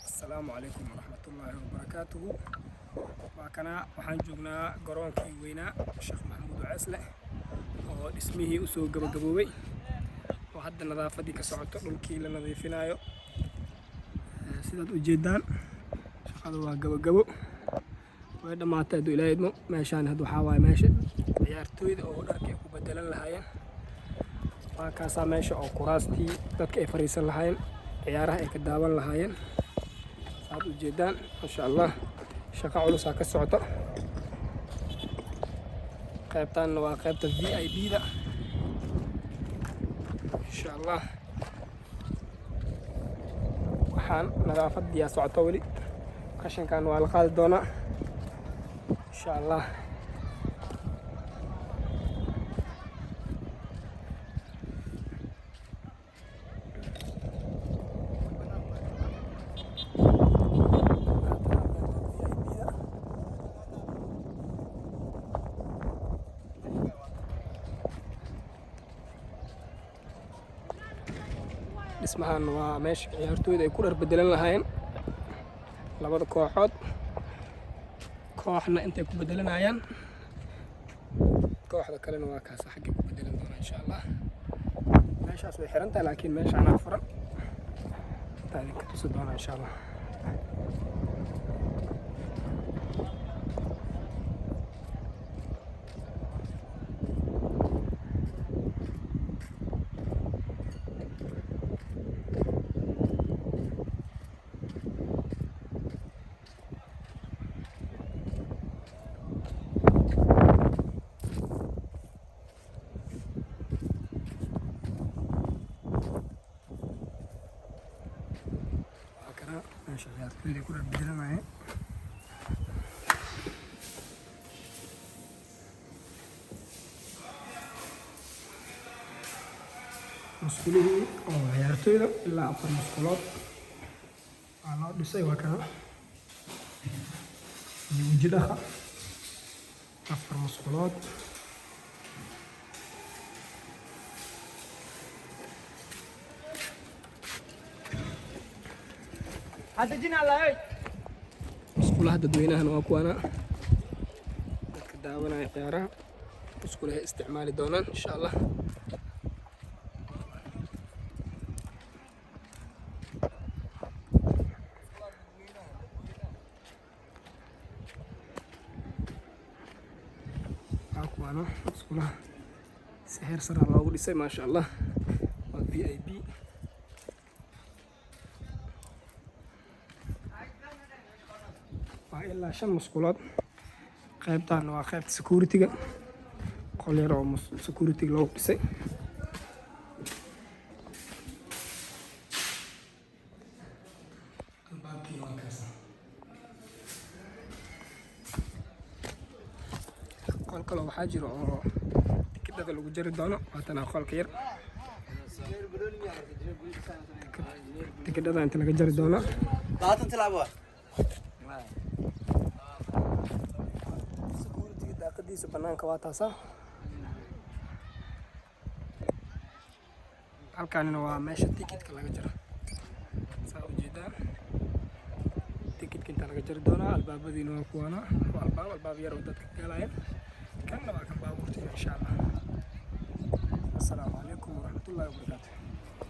السلام عليكم ورحمة الله وبركاته. waxaan joognaa garoonkii weynaa Sheekh Maxamuud Caasle oo dhismihii u soo gabagaboobay oo hadda nadaafadii ka socoto dhulkii la nadiifinayo. sidaad u jeedaan shaqada waa gabagabo way dhamaatay. haduu Ilaahay idmo meeshaan hadda waxaa waaye meesha ciyaartooyda oo dharka ku bedelan lahaayeen. waa kaasa meesha oo kuraastii dadka ay fariisan lahaayeen ciyaaraha ay ka daawan lahaayeen. saad u jeedaan masha Allah shaqo culus ka socoto. qaybtan waa qaybta VIP da insha Allah. waxaan nadaafadii socoto wali qashinkan waa la qaadi doonaa insha Allah. dhismahan waa meesha ciyaartooyda ay ku dhar bedelan lahaayeen labada kooxood. kooxna intay ku bedelanayaan kooxda kalena waa kaas xagga ku bedelan doona insha Allah. meeshaas way xiran tahay laakiin meeshaan aan furan taadin ka tusi doona insha Allah. meesha ciyaartooyda ku dhar bedelanayeen muskulihii oo ciyaartooyda ilaa 4 muskulood waa loo dhisay. waa kana iyo waji dhaqa 4 muskulood. musqulaha dadweynahana waa kuwana dadka daawanaya ciyaaraha musqulaha isticmaali doonaan insha Allah. waa kuwana musqulaha si heer sare loogu dhisay masha Allah. waa VIP waa ilaa 5 musqulood. qaybtan waa qaybta security-ga qol yar oo security loogu dhisay. qol kale waxaa jiro oo tikidhada lagu jari doono. waatana qolka yar tikidhada inta laga jari doono. daaqadiisa banaanka waa taasa. halkaanina waa meesha tikidhka laga jaro. saa u jeedaan tikidhka inta laga jari doonaa. albaabadiina waa kuwana waa albaab yar oo dadka galayaan. kanna waa kan baabuurtiina insha Allah. assalaamu calaykum waraxmatullaahi wabarakaatuh.